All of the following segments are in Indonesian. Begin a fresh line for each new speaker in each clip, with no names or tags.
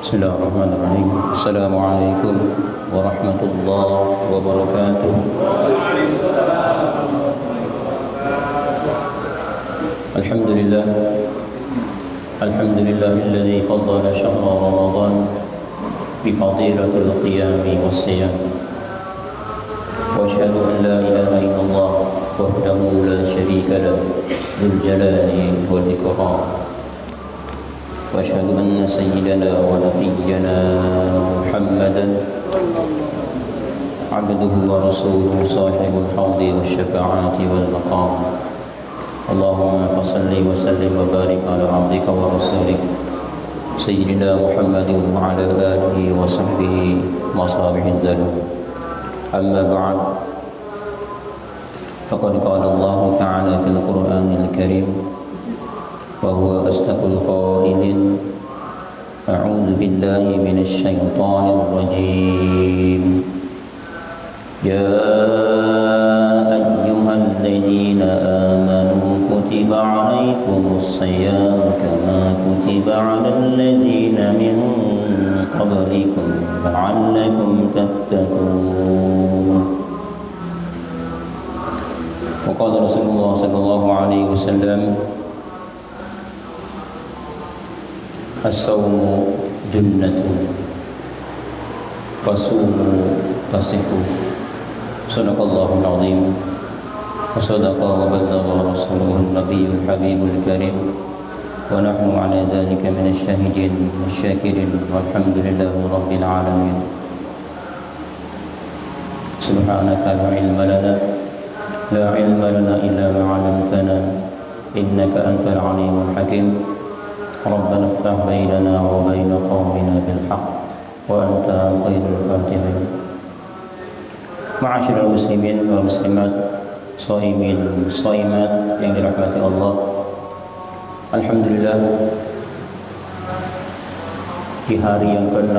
Bismillahirrahmanirrahim. Assalamualaikum warahmatullahi wabarakatuh. Alhamdulillah. Alhamdulillahilladzi faddala syahra Ramadan bi fadilatil qiyam was-siyam. Wa asyhadu an la ilaha illallah wahdahu la syarika lahu dzul jalali wal ikram. وأشهد أن سيدنا ونبينا محمدا عبده ورسوله صاحب الحوض والشفاعة والمقام. اللهم فصل وسلم وبارك على عبدك ورسولك سيدنا محمد وعلى آله وصحبه مصابيح الظلام. أما بعد، فقد قال الله تعالى في القرآن الكريم وهو أصدق القائلين: أعوذ بالله من الشيطان الرجيم. يا أيها الذين آمنوا كتب عليكم الصيام كما كتب على الذين من قبلكم لعلكم تتقون. وقال رسول الله صلى الله عليه وسلم: as-sawmu junnatun fasumu tasihu. Sadaqallahul azim wa sadaqa wa ballagha rasuluhun nabiyyul habibul karim wa nahnu ala dhalika minasy syahidin wasyakirin walhamdulillahi rabbil alamin. Subhanaka la ilma lana illa ma 'allamtana innaka antal alimul hakim. ربنا افتح بيننا وبين قومنا بالحق وأنت خير الفاتحين. Ma'asyiral muslimin wal muslimat, shaimin shaimat yang dirahmati Allah. Alhamdulillah, di hari yang ke-6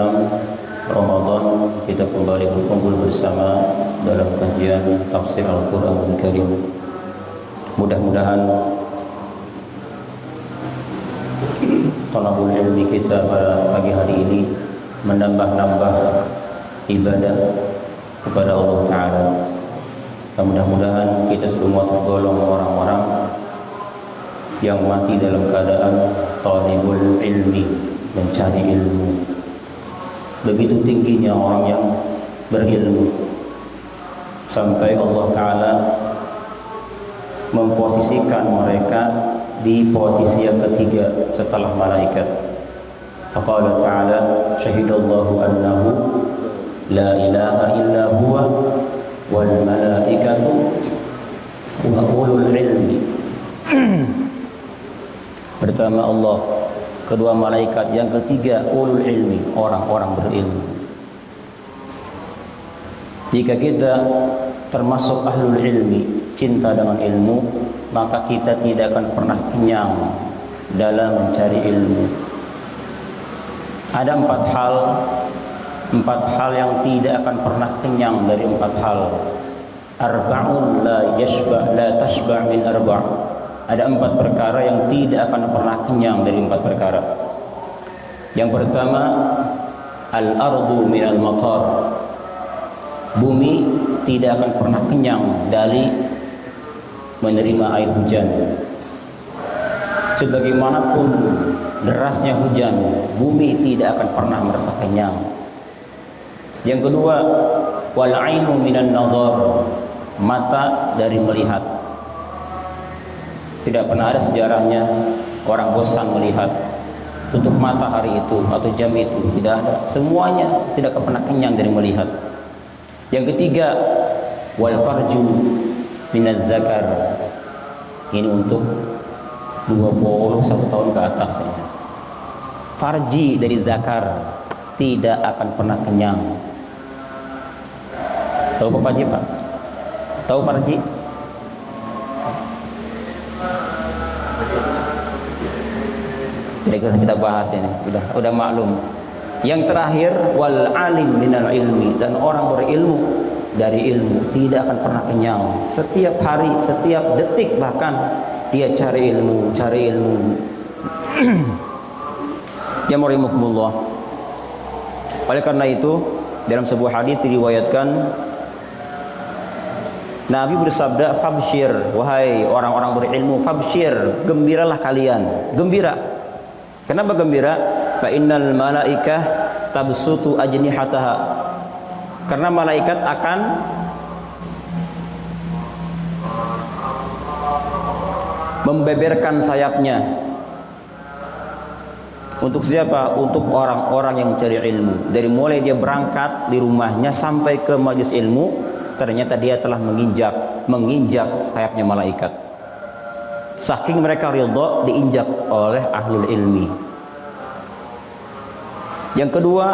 Ramadan kita kembali berkumpul bersama dalam kajian tafsir Al-Qur'anul Karim. Mudah-mudahan thalabul ilmi kita pada pagi hari ini menambah-nambah ibadah kepada Allah Ta'ala. Dan mudah-mudahan kita semua tergolong orang-orang yang mati dalam keadaan thalibul ilmi, mencari ilmu. Begitu tingginya orang yang berilmu sampai Allah Ta'ala memposisikan mereka di posisi yang ketiga setelah malaikat. Faqala ta'ala: syahidallahu annahu la ilaha illa huwa wal malaikatu wa ulul ilmi. Pertama Allah, kedua malaikat, yang ketiga ulul ilmi, orang-orang berilmu. Jika kita termasuk ahlul ilmi, cinta dengan ilmu, maka kita tidak akan pernah kenyang dalam mencari ilmu. Ada empat hal yang tidak akan pernah kenyang dari empat hal. Arba'un la tashba' min arba'. Ada empat perkara yang tidak akan pernah kenyang dari empat perkara. Yang pertama, al-ardu minal matar. Bumi tidak akan pernah kenyang dari menerima air hujan. Sebagaimanapun derasnya hujan, bumi tidak akan pernah merasa kenyang. Yang kedua, wal ainu minan nazar. Mata dari melihat. Tidak pernah ada sejarahnya orang bosan melihat, tutup mata hari itu atau jam itu, tidak ada. Semuanya tidak akan pernah kenyang dari melihat. Yang ketiga, wal farju minaz zakar. Ini untuk 21 tahun ke atas ya. Farji dari zakar tidak akan pernah kenyang. Tahu Pak Farji, Pak? Tahu farji? Tidak usah kita bahas ini, udah maklum. Yang terakhir, wal alim minal ilmi, dan orang berilmu dari ilmu tidak akan pernah kenyang. Setiap hari, setiap detik bahkan dia cari ilmu. Jamaah rahimakumullah. Oleh karena itu, dalam sebuah hadis diriwayatkan Nabi bersabda, "Fabshir, wahai orang-orang berilmu, fabshir, gembiralah kalian." Gembira. Kenapa gembira? Fa innal malaikah tabsutu ajnihataha. Karena malaikat akan membeberkan sayapnya. Untuk siapa? Untuk orang-orang yang mencari ilmu. Dari mulai dia berangkat di rumahnya sampai ke majelis ilmu, ternyata dia telah menginjak sayapnya malaikat. Saking mereka ridha diinjak oleh ahlul ilmi. Yang kedua,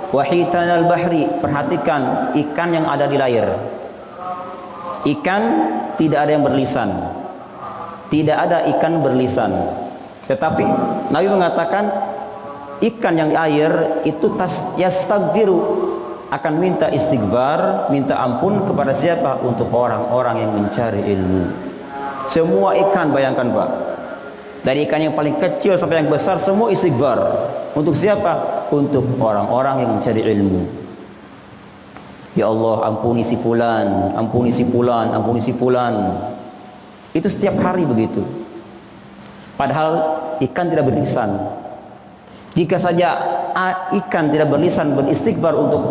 wahitanal bahri, perhatikan ikan yang ada di air. Ikan tidak ada yang berlisan. Tidak ada ikan berlisan. Tetapi Nabi mengatakan ikan yang di air itu yastaghfiru, akan minta istighfar, minta ampun kepada siapa? Untuk orang-orang yang mencari ilmu. Semua ikan, bayangkan Pak, dari ikan yang paling kecil sampai yang besar, semua istighfar. Untuk siapa? Untuk orang-orang yang mencari ilmu. Ya Allah, ampuni si fulan, ampuni si fulan, ampuni si fulan. Itu setiap hari begitu. Padahal ikan tidak berlisan. Jika saja ikan tidak berlisan beristighfar untuk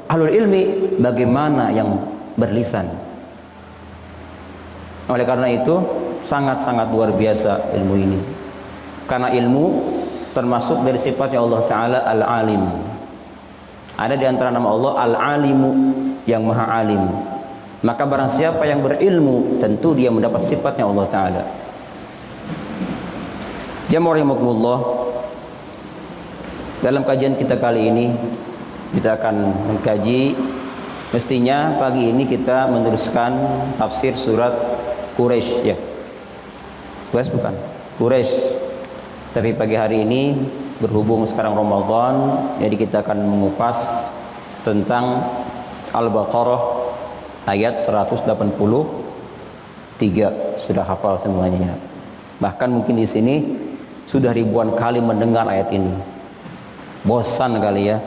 ahlul ilmi, bagaimana yang berlisan? Oleh karena itu sangat-sangat luar biasa ilmu ini. Karena ilmu termasuk dari sifatnya Allah Ta'ala Al-Alim. Ada di antara nama Allah Al-Alimu, yang Maha Alim. Maka barang siapa yang berilmu, tentu dia mendapat sifatnya Allah Ta'ala. Jamaah rahimakumullah, dalam kajian kita kali ini kita akan mengkaji, mestinya pagi ini kita meneruskan tafsir surat Quraisy, ya. Quraisy bukan? Quraisy. Tapi pagi hari ini berhubung sekarang Ramadan, jadi kita akan mengupas tentang Al-Baqarah ayat 183. Sudah hafal semuanya. Bahkan mungkin di sini sudah ribuan kali mendengar ayat ini. Bosan kali ya.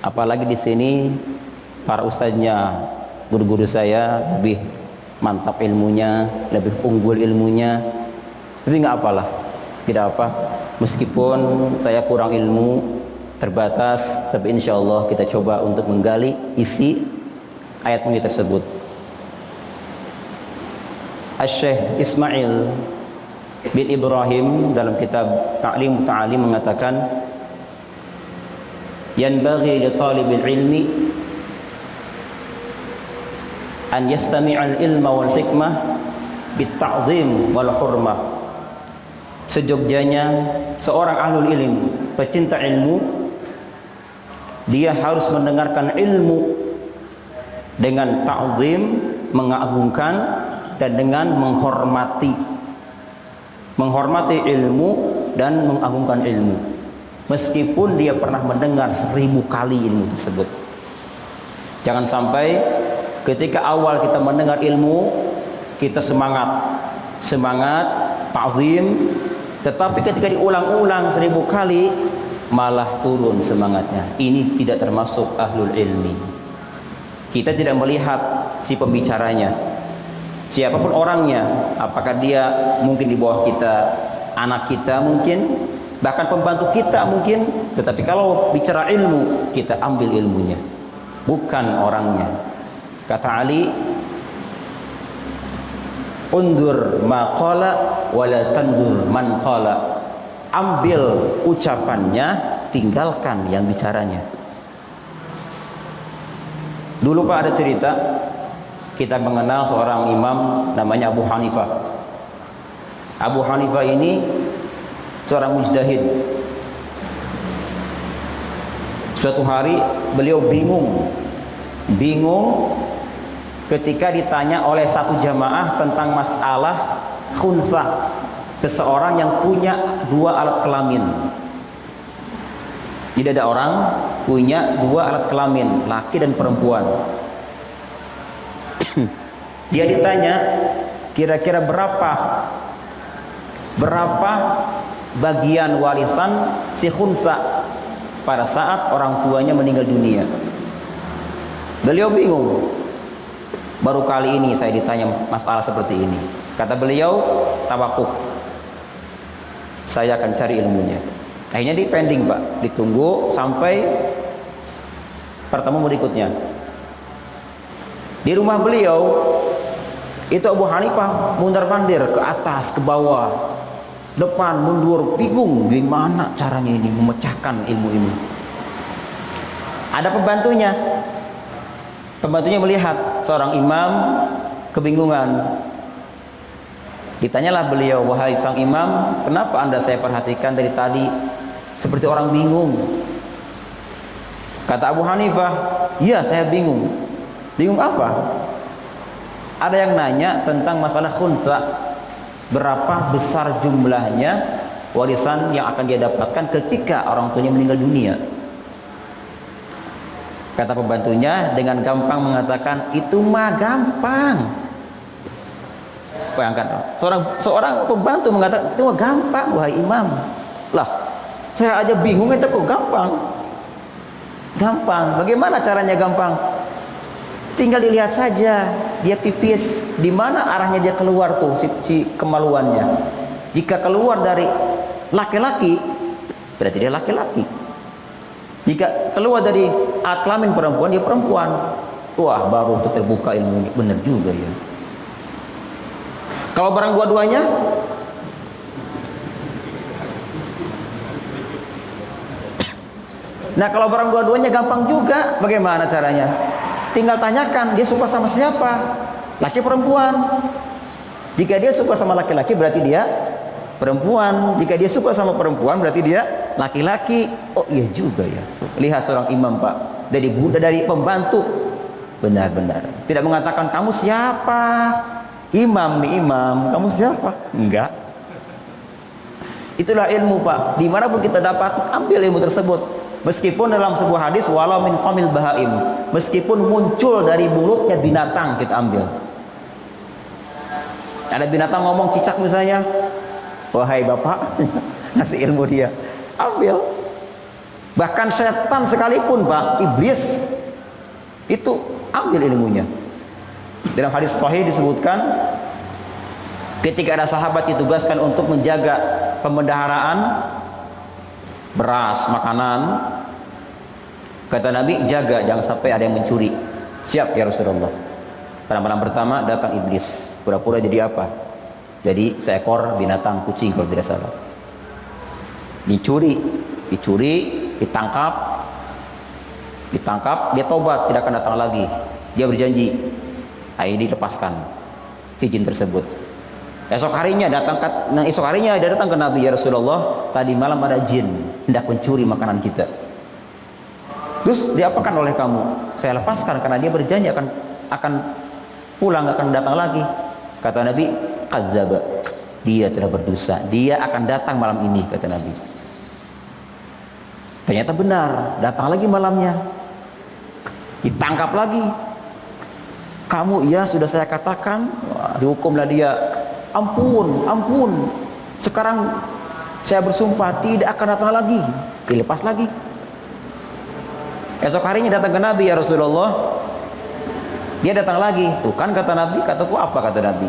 Apalagi di sini para ustadznya, guru-guru saya lebih mantap ilmunya, lebih unggul ilmunya. Tapi nggak apalah, tidak apa. Meskipun saya kurang ilmu, terbatas, tapi insya Allah kita coba untuk menggali isi ayat ini tersebut. Asy-Syaikh Ismail bin Ibrahim dalam kitab Ta'lim Ta'alim mengatakan, yanbaghi li talibil ilmi an yastami'al ilma wal hikmah bitta'zim wal hurmah. Sejogjanya seorang ahlul ilm, pecinta ilmu, dia harus mendengarkan ilmu dengan ta'zim, mengagungkan, dan dengan menghormati ilmu dan mengagungkan ilmu, meskipun dia pernah mendengar 1000 kali ilmu tersebut. Jangan sampai ketika awal kita mendengar ilmu kita semangat ta'zim, tetapi ketika diulang-ulang 1000 kali malah turun semangatnya. Ini tidak termasuk ahlul ilmi. Kita tidak melihat si pembicaranya, siapapun orangnya, apakah dia mungkin di bawah kita, anak kita mungkin, bahkan pembantu kita mungkin, tetapi kalau bicara ilmu, kita ambil ilmunya, bukan orangnya. Kata Ali, undur ma qala wala tandur man qala. Ambil ucapannya, tinggalkan yang bicaranya. Dulu Pak ada cerita, kita mengenal seorang imam namanya Abu Hanifah. Abu Hanifah ini seorang mujtahid. Suatu hari beliau bingung ketika ditanya oleh satu jamaah tentang masalah khunsa, seseorang yang punya 2 alat kelamin. Jadi ada orang punya 2 alat kelamin, laki dan perempuan. Dia ditanya, kira-kira berapa bagian warisan si khunsa, pada saat orang tuanya meninggal dunia. Beliau bingung. Baru kali ini saya ditanya masalah seperti ini. Kata beliau, tawakuf. Saya akan cari ilmunya. Akhirnya di pending Pak, ditunggu sampai pertemuan berikutnya. Di rumah beliau itu Abu Hanifah mundar-mandir ke atas, ke bawah, depan, mundur, bingung gimana caranya ini memecahkan ilmu ini. Ada pembantunya. Pembantunya melihat seorang imam kebingungan. Ditanyalah beliau, wahai sang imam, kenapa anda saya perhatikan dari tadi seperti orang bingung? Kata Abu Hanifah, iya saya bingung. Bingung apa? Ada yang nanya tentang masalah khunsa, berapa besar jumlahnya warisan yang akan dia dapatkan ketika orang tuanya meninggal dunia. Kata pembantunya dengan gampang mengatakan, itu mah gampang. Bayangkan, seorang pembantu mengatakan, itu mah gampang wahai imam. Lah, saya aja bingung, itu kok gampang? Gampang. Bagaimana caranya gampang? Tinggal dilihat saja dia pipis di mana arahnya dia keluar tuh si kemaluannya. Jika keluar dari laki-laki berarti dia laki-laki. Jika keluar dari alat kelamin perempuan dia perempuan. Wah, baru untuk terbuka ilmunya. Benar juga ya. Kalau barang dua-duanya, nah kalau barang dua-duanya gampang juga. Bagaimana caranya? Tinggal tanyakan dia suka sama siapa, laki perempuan. Jika dia suka sama laki-laki berarti dia perempuan. Jika dia suka sama perempuan berarti dia laki-laki. Oh iya juga ya. Lihat seorang imam Pak, dari Buddha, dari pembantu, benar-benar tidak mengatakan kamu siapa. Imam nih imam, kamu siapa? Enggak. Itulah ilmu Pak. Dimanapun kita dapat, ambil ilmu tersebut. Meskipun dalam sebuah hadis, walau min famil bahaim, meskipun muncul dari mulutnya binatang, kita ambil. Ada binatang ngomong cicak misalnya, wahai bapak, ngasih ilmu dia, ambil. Bahkan setan sekalipun Pak, iblis, itu ambil ilmunya. Dalam hadis sahih disebutkan, ketika ada sahabat ditugaskan untuk menjaga pembendaharaan beras, makanan, kata Nabi, jaga jangan sampai ada yang mencuri. Siap ya Rasulullah. Pada malam pertama datang iblis, pura-pura jadi apa? Jadi seekor binatang kucing kalau tidak salah. Dicuri, ditangkap, dia tobat, tidak akan datang lagi. Dia berjanji, ini dilepaskan si jin tersebut. Esok harinya dia datang ke Nabi, ya Rasulullah, tadi malam ada jin hendak mencuri makanan kita. Terus diapakan oleh kamu? Saya lepaskan karena dia berjanji akan pulang, akan datang lagi. Kata Nabi, kadzdzaba, dia telah berdosa, dia akan datang malam ini, kata Nabi. Ternyata benar, datang lagi malamnya, ditangkap lagi. Kamu, iya sudah saya katakan. Wah, dihukumlah dia. Ampun, sekarang saya bersumpah tidak akan datang lagi. Dilepas lagi. Esok harinya datang ke Nabi, ya Rasulullah, dia datang lagi. Tuh kan kata Nabi, kataku apa kata Nabi.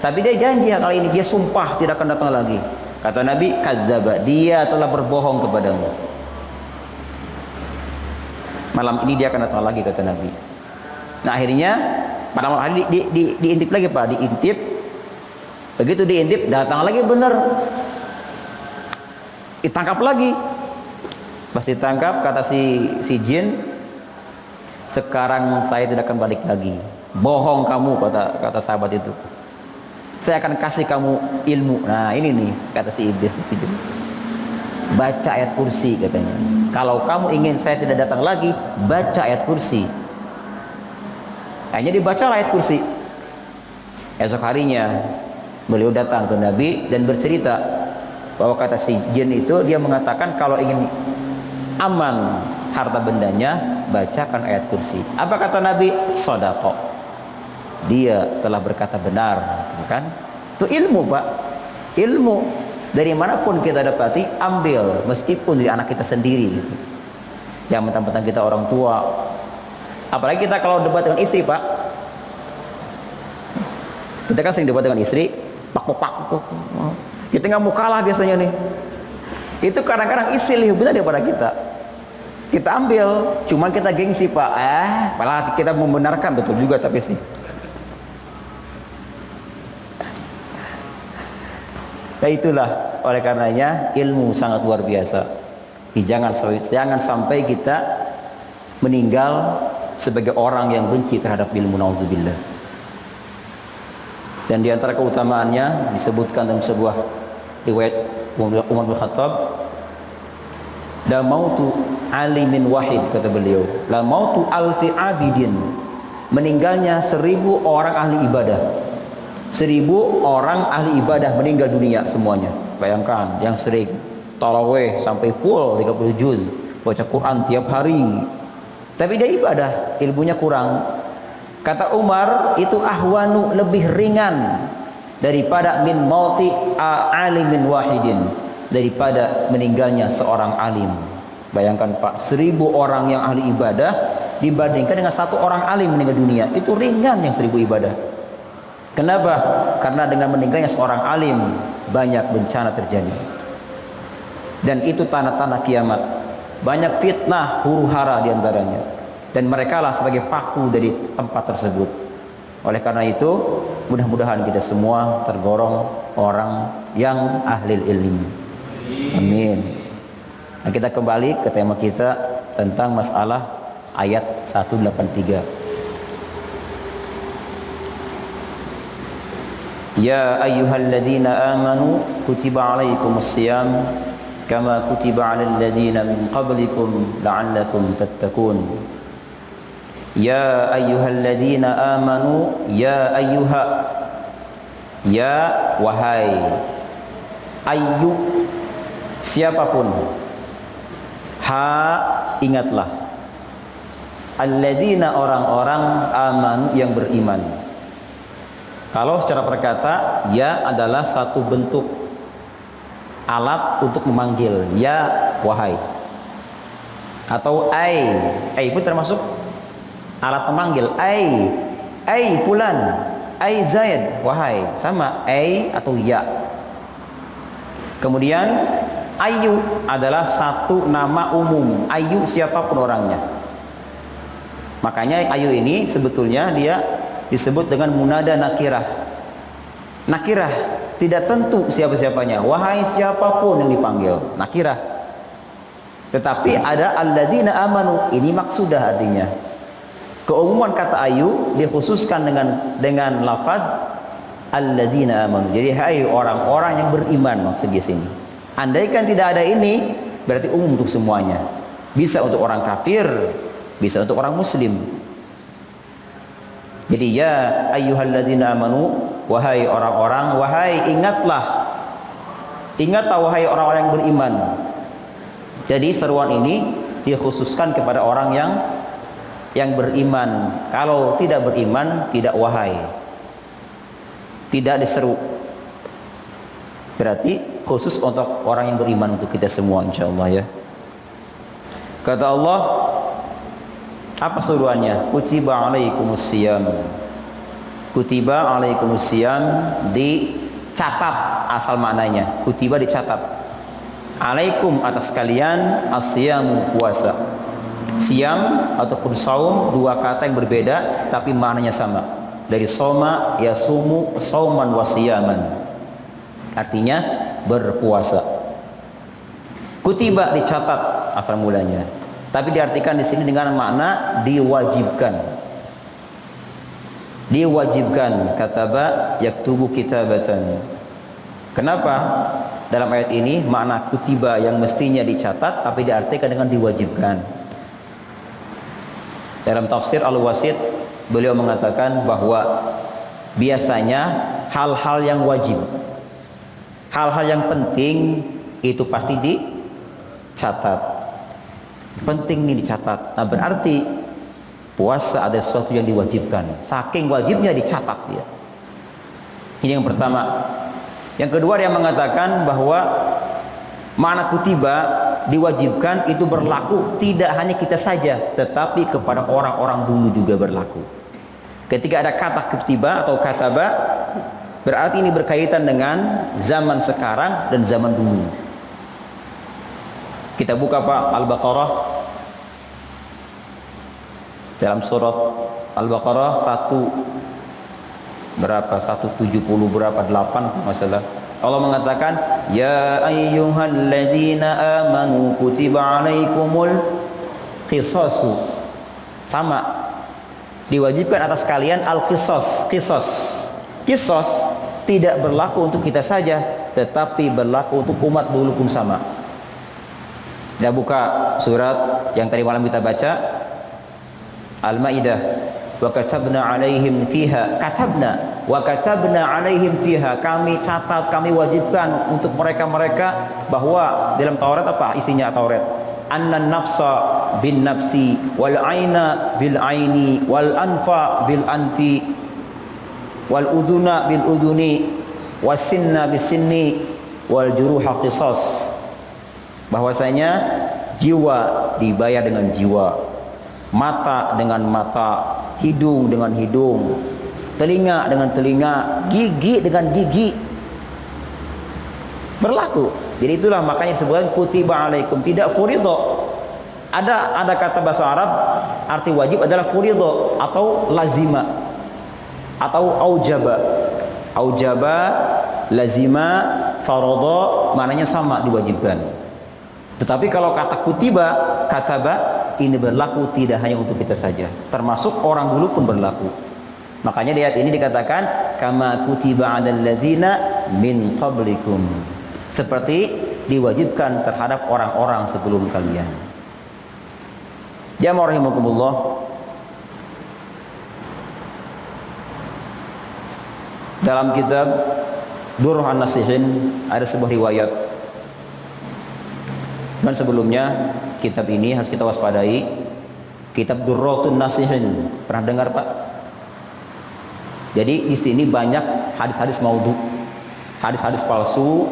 Tapi dia janji kali ini, dia sumpah tidak akan datang lagi. Kata Nabi, kadzdzaba, dia telah berbohong kepadamu. Malam ini dia akan datang lagi, kata Nabi. Nah akhirnya pada malam hari diintip lagi Pak, diintip. Begitu diintip, datang lagi benar, ditangkap lagi. Pas ditangkap, kata si jin, sekarang saya tidak akan balik lagi. Bohong kamu, kata sahabat itu. Saya akan kasih kamu ilmu. Nah ini nih, kata si iblis, si jin, baca ayat kursi, katanya. Kalau kamu ingin saya tidak datang lagi, baca ayat kursi. Hanya dibaca ayat kursi. Esok harinya beliau datang ke Nabi dan bercerita bahwa kata si jin itu, dia mengatakan kalau ingin aman harta bendanya, bacakan ayat kursi. Apa kata Nabi? Shadaqah, dia telah berkata benar, kan? Itu ilmu Pak. Ilmu dari manapun kita dapati, ambil, meskipun dari anak kita sendiri gitu. Jangan mentang-mentang kita orang tua. Apalagi kita kalau debat dengan istri, Pak. Kita kan sering debat dengan istri, pak. Kita nggak mau kalah biasanya nih. Itu kadang-kadang istri lebih benar daripada kita. Kita ambil, cuman kita gengsi, Pak. Malah kita membenarkan, betul juga tapi sih. Ya itulah, oleh karenanya ilmu sangat luar biasa. Jangan sampai kita meninggal sebagai orang yang benci terhadap ilmu, naudzubillah. Dan di antara keutamaannya disebutkan dalam sebuah riwayat Umar bin Khattab, la mautu alimin wahid, kata beliau, la mautu alfi abidin, meninggalnya 1000 orang ahli ibadah. 1000 orang ahli ibadah meninggal dunia semuanya. Bayangkan, yang sering tarawih sampai full 30 juz, baca Quran tiap hari, tapi dia ibadah, ilmunya kurang. Kata Umar, itu ahwanu, lebih ringan daripada min mauti alimin wahidin, daripada meninggalnya seorang alim. Bayangkan, Pak, 1000 orang yang ahli ibadah dibandingkan dengan 1 orang alim meninggal dunia, itu ringan yang 1000 ibadah. Kenapa? Karena dengan meninggalnya seorang alim banyak bencana terjadi, dan itu tanda-tanda kiamat. Banyak fitnah, huru-hara diantaranya, dan mereka lah sebagai paku dari tempat tersebut. Oleh karena itu, mudah-mudahan kita semua tergolong orang yang ahli ilmu. Amin. Nah, kita kembali ke tema kita tentang masalah ayat 183. Ya ayyuhalladzina amanu kutiba alaikumusiyam kama kutiba alal ladzina min qablikum la'allakum tattaqun. Ya ayyuhalladzina amanu, ya ayyuha, ya wahai, ayyu siapapun, ha ingatlah, alladzina orang-orang, amanu yang beriman. Kalau secara perkata, ya adalah satu bentuk alat untuk memanggil, ya wahai, atau ai pun termasuk alat pemanggil. Ai fulan, ai Zaid, wahai, sama ai atau ya. Kemudian ayu adalah satu nama umum, ayu siapapun orangnya. Makanya ayu ini sebetulnya dia disebut dengan munada nakirah. Nakirah, tidak tentu siapa-siapanya, wahai siapapun yang dipanggil, nakirah. Tetapi ada alladzina amanu, ini maksudah, artinya keumuman kata ayu dikhususkan dengan lafaz alladzina amanu. Jadi hai orang-orang yang beriman, maksud di sini. Andaikan tidak ada ini, berarti umum untuk semuanya. Bisa untuk orang kafir, bisa untuk orang muslim. Jadi ya ayyuhalladzina amanu, wahai orang-orang, wahai ingatlah wahai orang-orang yang beriman. Jadi seruan ini dikhususkan kepada orang yang beriman. Kalau tidak beriman, tidak wahai, tidak diseru. Berarti khusus untuk orang yang beriman, untuk kita semua insyaallah ya. Kata Allah, apa suruhannya? Kutiba alaikumusiyam. Kutiba alaikumusiyam, dicatat asal maknanya. Kutiba dicatat. Alaikum atas kalian, asyamu puasa. Siam ataupun saum, dua kata yang berbeda tapi maknanya sama. Dari soma yasumu sauman wasiyaman. Artinya berpuasa. Kutiba dicatat asal mulanya, tapi diartikan di sini dengan makna diwajibkan. Diwajibkan, kataba yaktubu kitabatan. Kenapa dalam ayat ini makna kutiba yang mestinya dicatat tapi diartikan dengan diwajibkan? Dalam tafsir Al-Wasit, beliau mengatakan bahwa biasanya hal-hal yang wajib, hal-hal yang penting itu pasti dicatat. Penting ini dicatat. Nah, berarti puasa ada sesuatu yang diwajibkan. Saking wajibnya dicatat dia. Ini yang pertama. Yang kedua, dia mengatakan bahwa makna kutiba
diwajibkan itu berlaku tidak hanya kita saja, tetapi kepada orang-orang dulu juga berlaku. Ketika ada kata kutiba atau kataba, berarti ini berkaitan dengan zaman sekarang dan zaman dulu. Kita buka Pak Al-Baqarah, dalam surat Al-Baqarah 170 berapa 8 masalah. Allah mengatakan, ya ayyuhalladzina amanu kutiba alaikumul qisasu. Sama, diwajibkan atas kalian al-qisas. Qisas tidak berlaku untuk kita saja, tetapi berlaku untuk umat dulu pun sama. Kita buka surat yang tadi malam kita baca, Al-Maidah. Wa katabna alaihim fiha, kami catat, kami wajibkan untuk mereka-mereka bahwa dalam Taurat apa isinya Taurat? Annan nafsa bin nafsi, wal aina bil aini, wal anfa bil anfi, wal uduna bil uduni, was sinna bis sinni, wal juruha qisas. Bahwasanya jiwa dibayar dengan jiwa, mata dengan mata, hidung dengan hidung, telinga dengan telinga, gigi dengan gigi, berlaku. Jadi itulah makanya disebutkan kutiba alaikum, tidak furido. Ada kata bahasa Arab arti wajib adalah furido atau lazima atau aujaba, lazima, farodo, maknanya sama, diwajibkan. Tetapi kalau kata kutiba, kataba, ini berlaku tidak hanya untuk kita saja, termasuk orang dulu pun berlaku. Makanya di ayat ini dikatakan kama kutiba 'alal ladzina min qablikum, seperti diwajibkan terhadap orang-orang sebelum kalian. Jamaah rahimakumullah, dalam kitab Durrah An-Nasihin ada sebuah riwayat. Dan sebelumnya kitab ini harus kita waspadai, kitab Durratun Nasihin. Pernah dengar Pak? Jadi di sini banyak hadis-hadis maudhu, hadis-hadis palsu.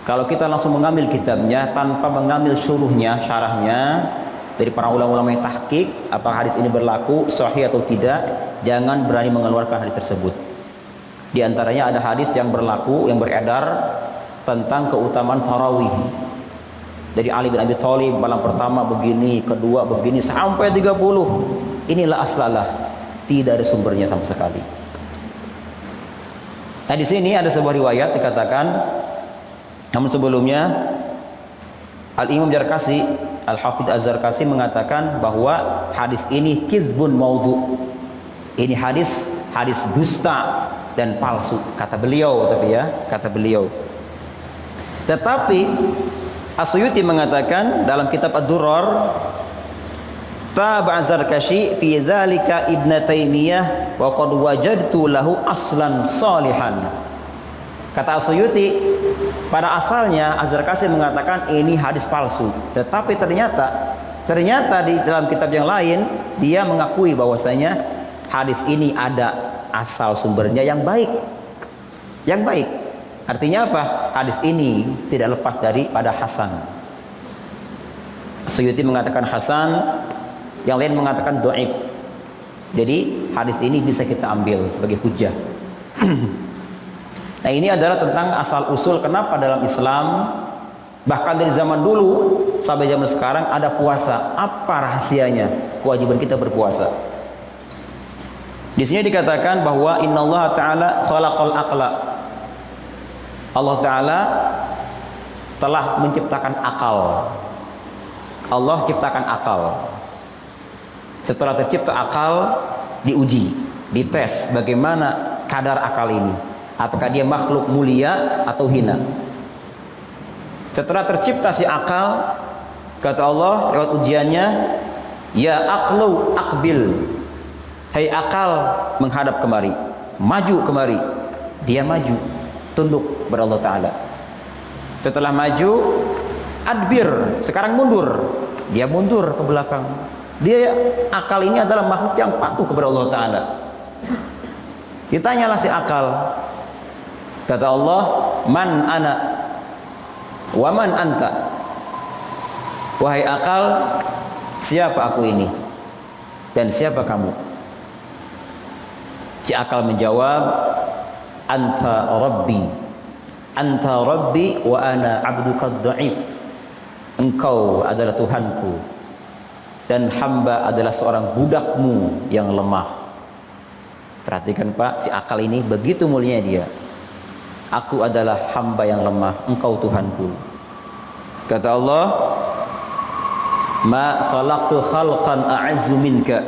Kalau kita langsung mengambil kitabnya tanpa mengambil syuruhnya, syarahnya dari para ulama-ulama yang tahqiq, apakah hadis ini berlaku sahih atau tidak, jangan berani mengeluarkan hadis tersebut. Di antaranya ada hadis yang berlaku, yang beredar tentang keutamaan tarawih. Dari Ali bin Abi Thalib, malam pertama begini, kedua begini, sampai 30. Inilah aslalah, tidak ada sumbernya sama sekali. Nah di sini ada sebuah riwayat dikatakan, namun sebelumnya Al-Imam Zarkasi, Al-Hafidh Az-Zarkasi mengatakan bahwa hadis ini kizbun maudhu. Ini hadis dusta dan palsu, kata beliau. Tetapi As-Suyuti mengatakan dalam kitab Ad-Durrar, Taba' Zarkashi fi dzalika Ibn Taimiyah wa qad wajadtu lahu aslan salihan. Kata As-Suyuti, pada asalnya Az-Zarkashi mengatakan ini hadis palsu, tetapi ternyata di dalam kitab yang lain dia mengakui bahwasanya hadis ini ada asal sumbernya yang baik. Artinya apa? Hadis ini tidak lepas daripada hasan. Suyuti mengatakan hasan, yang lain mengatakan dhaif. Jadi hadis ini bisa kita ambil sebagai hujjah. Nah ini adalah tentang asal usul kenapa dalam Islam, bahkan dari zaman dulu sampai zaman sekarang ada puasa. Apa rahasianya kewajiban kita berpuasa? Di sini dikatakan bahwa innallaha ta'ala khalaqal aqla. Allah Ta'ala telah menciptakan akal. Allah ciptakan akal. Setelah tercipta akal, diuji, dites bagaimana kadar akal ini, apakah dia makhluk mulia atau hina. Setelah tercipta si akal, kata Allah lewat ujiannya, ya aqlu aqbil, hai akal menghadap kemari, maju kemari. Dia maju, tunduk kepada Allah Ta'ala. Setelah maju, adbir, sekarang mundur. Dia mundur ke belakang. Dia, akal ini adalah makhluk yang patuh kepada Allah Ta'ala. Ditanyalah si akal, kata Allah, man ana wa man anta. Wahai akal, siapa aku ini? Dan siapa kamu? Si akal menjawab, anta rabbi. Anta rabbi wa ana abduka dhaif. Engkau adalah Tuhanku dan hamba adalah seorang budakmu yang lemah. Perhatikan Pak, si akal ini begitu mulianya dia. Aku adalah hamba yang lemah, engkau Tuhanku. Kata Allah, ma khalaqtu khalqan a'azzu minka.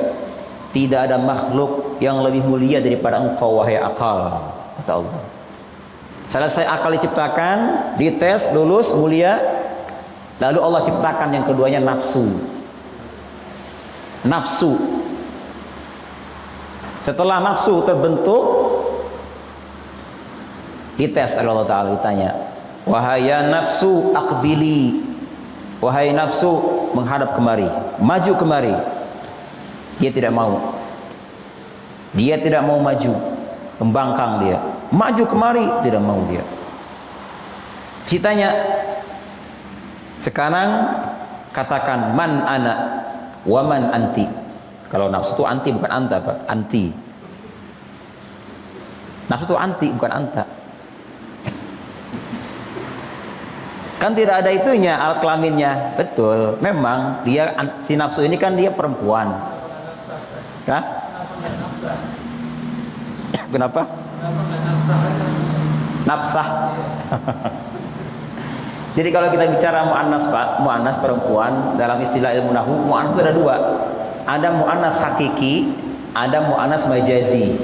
Tidak ada makhluk yang lebih mulia daripada engkau wahai akal, kata Allah. Selesai akal diciptakan, dites, lulus, mulia, lalu Allah ciptakan yang keduanya nafsu. Nafsu. Setelah nafsu terbentuk, dites oleh Allah Ta'ala, ditanya, wahai nafsu aqbili. Wahai nafsu, menghadap kemari, maju kemari. Dia tidak mau. Dia tidak mau maju, membangkang dia. Maju kemari, tidak mau dia. Citanya, sekarang katakan man ana wa man anti. Kalau nafsu itu anti, bukan anta, Pak. Anti. Nafsu itu anti, bukan anta. Kan tidak ada itunya, alat kelaminnya. Betul, memang dia, si nafsu ini kan dia perempuan. Hah? Kenapa? Nafsah. Jadi kalau kita bicara mu'annas, Pak, mu'annas perempuan dalam istilah ilmu nahwu, mu'annas itu ada dua. Ada mu'annas hakiki, ada mu'annas majazi.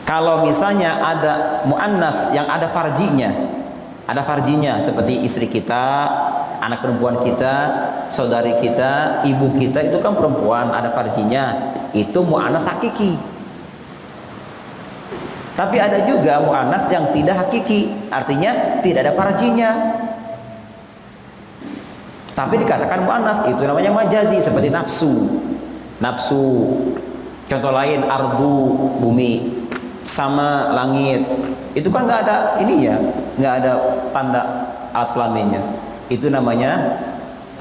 Kalau misalnya ada mu'annas yang ada farjinya, seperti istri kita, anak perempuan kita, saudari kita, ibu kita, itu kan perempuan, ada farjinya, itu mu'annas hakiki. Tapi ada juga mu'annas yang tidak hakiki, artinya tidak ada farjinya, tapi dikatakan mu'annas, itu namanya majazi, seperti nafsu. Contoh lain, ardu, bumi, sama langit, itu kan nggak ada ininya, nggak ada tanda alat kelaminnya, itu namanya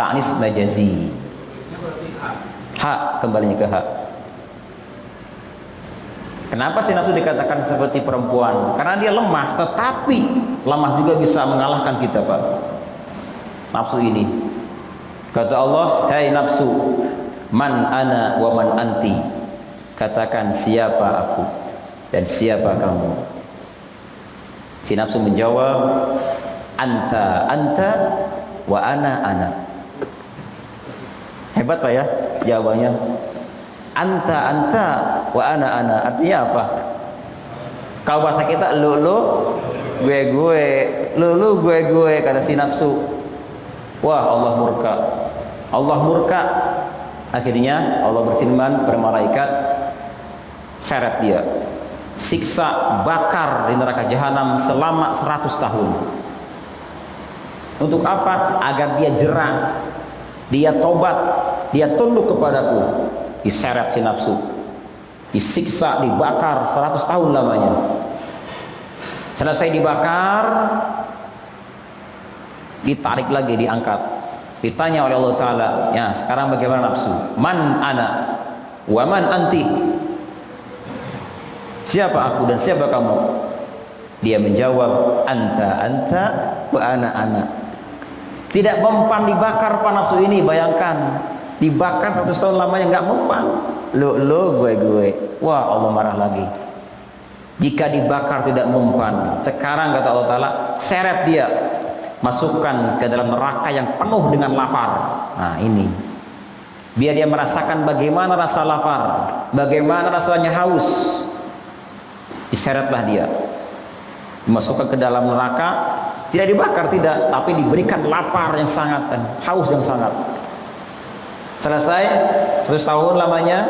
ta'nis majazi. Hak, kembalinya ke hak. Kenapa sih nafsu dikatakan seperti perempuan? Karena dia lemah, tetapi lemah juga bisa mengalahkan kita, Pak. Nafsu ini. Kata Allah, hai nafsu, man ana wa man anti. Katakan siapa aku dan siapa kamu. Si nafsu menjawab, anta wa ana. Hebat Pak ya jawabannya. Anta wa ana. Artinya apa? Kalau bahasa kita lu gue, lu gue, kata si nafsu. Wah, Allah murka. Akhirnya Allah berfirman kepada malaikat, seret dia, siksa bakar di neraka jahanam selama 100 tahun. Untuk apa? Agar dia jerah, dia tobat, dia tunduk kepadaku. Diseret si nafsu, disiksa, dibakar 100 tahun lamanya. Selesai dibakar, ditarik lagi, diangkat. Ditanya oleh Allah Ta'ala, ya sekarang bagaimana nafsu? Man ana wa man anti. Siapa aku dan siapa kamu? Dia menjawab, anta wa ana. Tidak mempan dibakar Pak nafsu ini, bayangkan. Dibakar 100 tahun lamanya nggak mempan. Lo gue. Wah, Allah marah lagi. Jika dibakar tidak mempan, sekarang kata Allah Ta'ala, seret dia, masukkan ke dalam neraka yang penuh dengan lapar. Nah ini, biar dia merasakan bagaimana rasa lapar, bagaimana rasanya haus. Diseretlah dia, dimasukkan ke dalam neraka, tidak dibakar, tidak, tapi diberikan lapar yang sangat dan haus yang sangat. Selesai 100 tahun lamanya,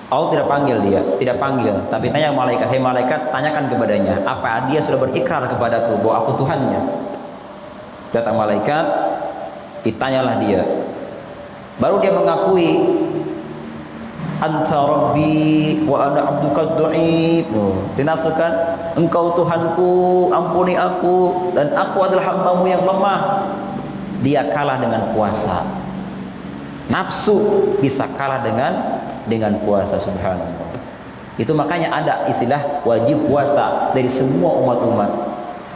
Allah tidak panggil dia, tidak panggil, tapi tanya malaikat, hei malaikat, tanyakan kepadanya, apa dia sudah berikrar kepadaku bahwa aku Tuhannya? Datang malaikat, ditanyalah dia, baru dia mengakui, anta rabbi wa ana abduka dhaif. Dinafsukan, engkau Tuhanku, ampuni aku dan aku adalah hambamu yang lemah. dia kalah dengan puasa. Nafsu bisa kalah dengan puasa, subhanallah. Itu makanya ada istilah wajib puasa dari semua umat-umat.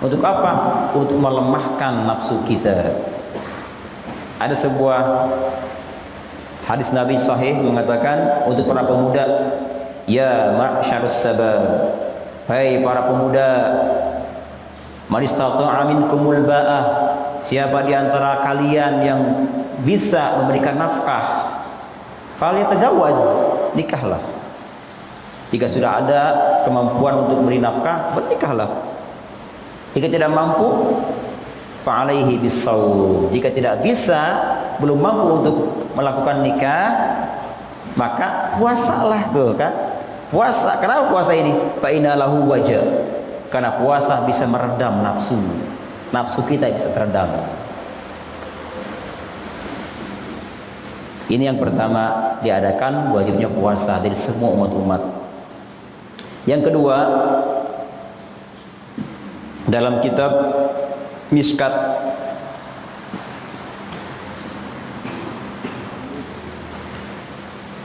Untuk apa? Untuk melemahkan nafsu kita. Ada sebuah hadis Nabi sahih mengatakan untuk para pemuda, ya ma'syarus sabab, hai para pemuda, man istata'a minkumul ba'ah, siapa di antara kalian yang bisa memberikan nafkah, falyatajawaz, nikahlah. Jika sudah ada kemampuan untuk beri nafkah, bernikahlah. Jika tidak mampu, fa'alaihi bisawm. Jika tidak bisa, belum mampu untuk melakukan nikah, maka puasalah, tuh kan? Puasa. Kenapa puasa ini? Fa inna lahu wajah. Karena puasa bisa meredam nafsu. Nafsu kita bisa teredam. Ini yang pertama diadakan wajibnya puasa dari semua umat-umat. Yang kedua, dalam kitab Mishkat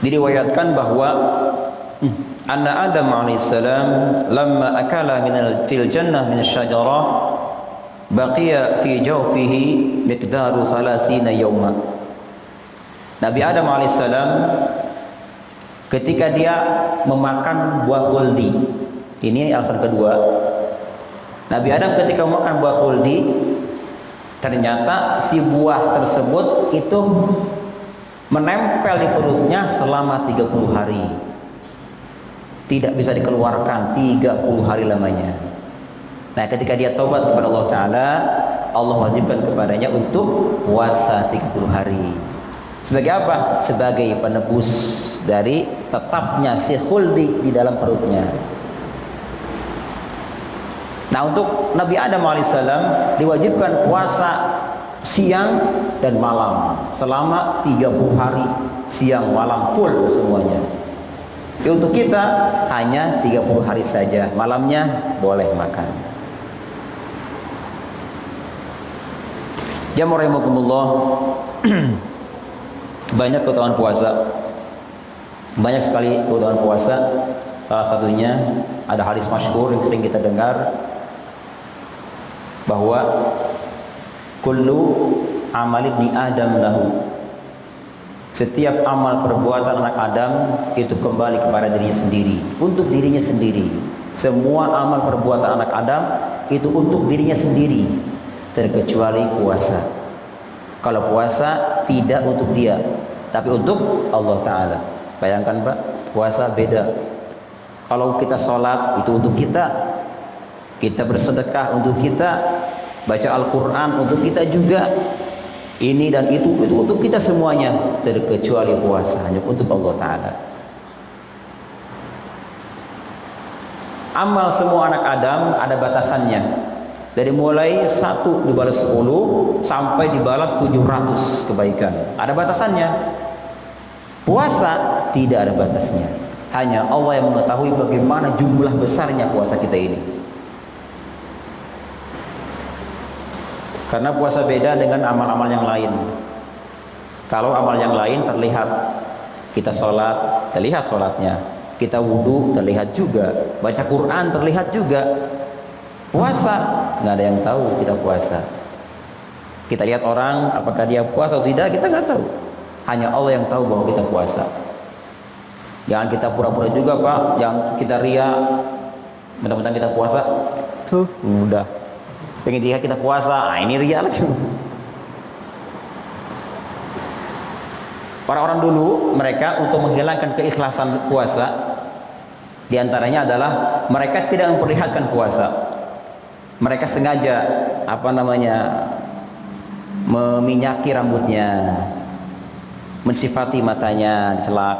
diriwayatkan bahwa anna Adam alaihissalam lamma akala fil jannah min asyajarah baqiya fi jawfihi miqdaru 30 yawma. Nabi Adam alaihissalam ketika dia memakan buah khuldi, ini alasan kedua. Nabi Adam ketika memakan buah khuldi, ternyata si buah tersebut itu menempel di perutnya selama 30 hari. Tidak bisa dikeluarkan 30 hari lamanya. Nah, ketika dia tobat kepada Allah Ta'ala, Allah wajibkan kepadanya untuk puasa 30 hari. Sebagai apa? Sebagai penebus dari tetapnya si khuldi di dalam perutnya. Nah, untuk Nabi Adam alaihissalam diwajibkan puasa siang dan malam selama 30 hari, siang malam full semuanya. Untuk kita hanya 30 hari saja, malamnya boleh makan. Jamaah rahimakumullah, banyak keutamaan puasa. Banyak sekali keutamaan puasa. Salah satunya ada hadis masyhur yang sering kita dengar bahwa kullu amal ibni Adam lahu, setiap amal perbuatan anak Adam itu kembali kepada dirinya sendiri, untuk dirinya sendiri. Semua amal perbuatan anak Adam itu untuk dirinya sendiri, terkecuali puasa. Kalau puasa tidak untuk dia, tapi untuk Allah Ta'ala. Bayangkan Pak, puasa beda. Kalau kita sholat itu untuk kita, kita bersedekah untuk kita, baca Al-Quran untuk kita juga, ini dan itu untuk kita semuanya, terkecuali puasa hanya untuk Allah Ta'ala. Amal semua anak Adam ada batasannya, dari mulai 1 dibalas 10 sampai dibalas 700 kebaikan, ada batasannya. Puasa tidak ada batasnya, hanya Allah yang mengetahui bagaimana jumlah besarnya puasa kita ini. Karena puasa beda dengan amal-amal yang lain. Kalau amal yang lain terlihat, kita sholat terlihat sholatnya, kita wudhu terlihat juga, baca Quran terlihat juga. Puasa nggak ada yang tahu kita puasa. Kita lihat orang apakah dia puasa atau tidak, kita nggak tahu. Hanya Allah yang tahu bahwa kita puasa. Jangan kita pura-pura juga Pak, jangan kita ria mentang-mentang kita puasa. Tuh udah pengen lihat kita puasa, nah ini ria lagi. Para orang dulu, mereka untuk menghilangkan keikhlasan puasa, diantaranya adalah mereka tidak memperlihatkan puasa. Mereka sengaja meminyaki rambutnya, mensifati matanya, dicelak,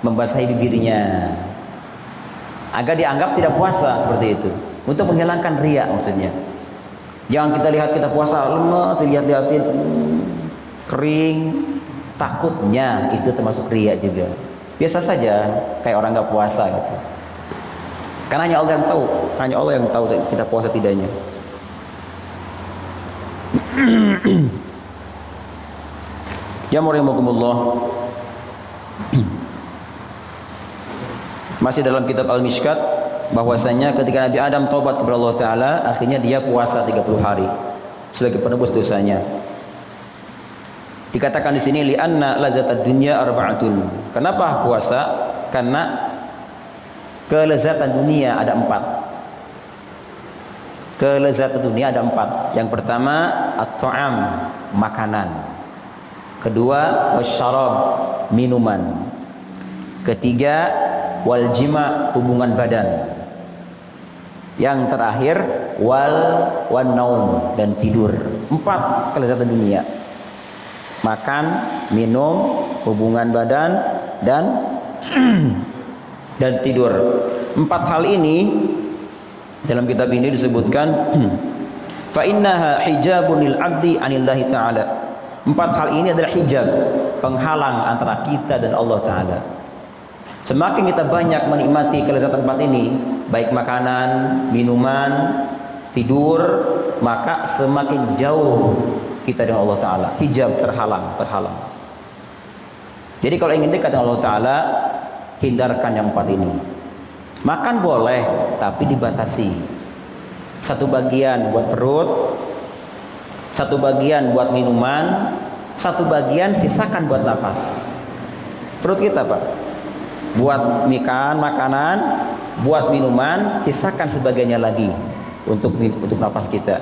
membasahi bibirnya, agar dianggap tidak puasa seperti itu. Untuk menghilangkan ria maksudnya. Jangan kita lihat kita puasa lemah, dilihat-lihatin kering, takutnya itu termasuk riya juga. Biasa saja kayak orang nggak puasa gitu. Karena hanya Allah yang tahu, hanya Allah yang tahu kita puasa tidaknya. Ya rahimakumullah. Masih dalam kitab Al-Mishkat, bahwasanya ketika Nabi Adam taubat kepada Allah Ta'ala, akhirnya dia puasa 30 hari sebagai penebus dosanya. Dikatakan di sini li'anna lazatad dunya arba'atun. Kenapa puasa? Karena kelezatan dunia ada 4. Kelezatan dunia ada 4. Yang pertama at-ta'am, makanan. Kedua wasyarab, minuman. Ketiga wal jima, hubungan badan. Yang terakhir wan naum, dan tidur. 4 kelezatan dunia. Makan, minum, hubungan badan, dan dan tidur. 4 hal ini dalam kitab ini disebutkan fa innaha hijabun lil abdi anillahi ta'ala. 4 hal ini adalah hijab, penghalang antara kita dan Allah Ta'ala. Semakin kita banyak menikmati kelezatan 4 ini, baik makanan, minuman, tidur, maka semakin jauh kita dengan Allah Ta'ala. Hijab terhalang. Jadi kalau ingin dekat dengan Allah Ta'ala, hindarkan yang 4 ini. Makan boleh, tapi dibatasi. 1 bagian buat perut, 1 bagian buat minuman, 1 bagian sisakan buat nafas. Perut kita Pak, buat makanan, buat minuman, sisakan sebagiannya lagi untuk nafas kita.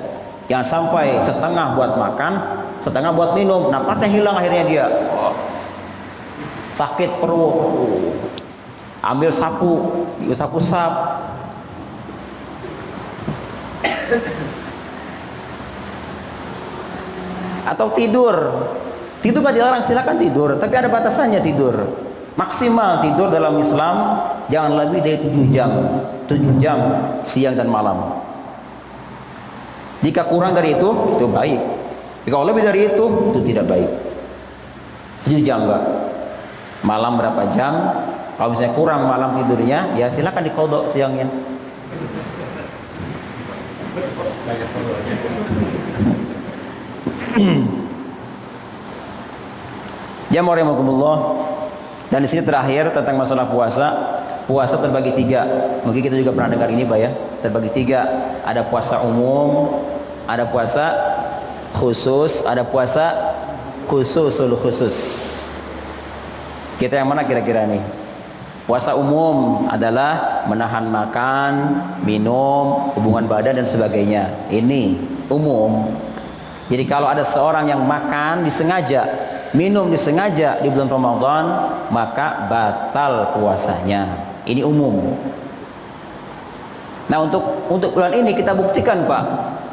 Jangan sampai setengah buat makan, setengah buat minum, napasnya hilang, akhirnya dia sakit perut. Ambil sapu sap. Atau tidur nggak dilarang, silakan tidur, tapi ada batasannya tidur. Maksimal tidur dalam Islam jangan lebih dari 7 jam siang dan malam. Jika kurang dari itu baik. Jika lebih dari itu tidak baik. 7 jam Pak. Malam berapa jam? Kalau misalnya kurang malam tidurnya, ya silakan dikodok siangnya. Jamaah rahimakumullah. Dan di sini terakhir tentang masalah puasa. Puasa terbagi 3. Mungkin kita juga pernah dengar ini Pak ya. Terbagi 3. Ada puasa umum, ada puasa khusus, ada puasa khususul khusus. Kita yang mana kira-kira nih? Puasa umum adalah menahan makan, minum, hubungan badan dan sebagainya. Ini umum. Jadi kalau ada seorang yang makan disengaja, minum disengaja di bulan Ramadan, maka batal puasanya. Ini umum. Nah, untuk bulan ini kita buktikan Pak,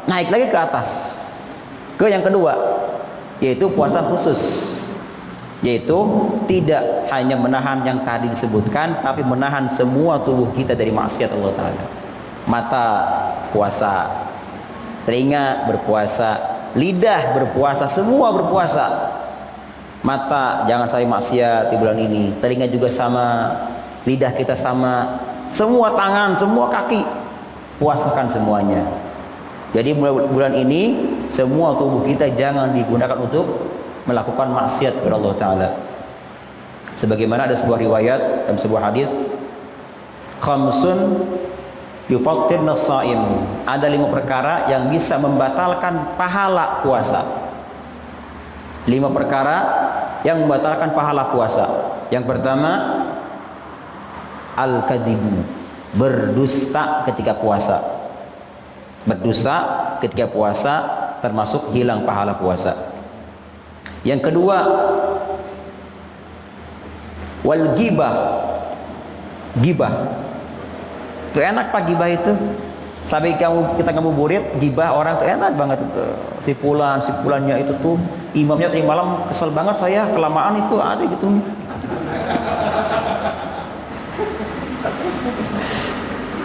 naik lagi ke atas. Ke yang kedua, yaitu puasa khusus. Yaitu tidak hanya menahan yang tadi disebutkan, tapi menahan semua tubuh kita dari maksiat Allah Ta'ala. Mata puasa, telinga berpuasa, lidah berpuasa, semua berpuasa. Mata jangan sampai maksiat di bulan ini, telinga juga sama, lidah kita sama, semua tangan, semua kaki, puasakan semuanya. Jadi bulan ini semua tubuh kita jangan digunakan untuk melakukan maksiat kepada Allah Ta'ala. Sebagaimana ada sebuah riwayat dalam sebuah hadis, khamsun yufattirna shaim, ada 5 perkara yang bisa membatalkan pahala puasa. 5 perkara yang membatalkan pahala puasa. Yang pertama, al-kadzibu, berdusta ketika puasa. Berdusta ketika puasa termasuk hilang pahala puasa. Yang kedua, wal gibah. Gibah. Itu enak Pak gibah itu. Sampai kita ngabuburit, gibah orang tuh enak banget itu. Si pulannya itu tuh imamnya tadi malam kesel banget saya kelamaan itu ada gitu.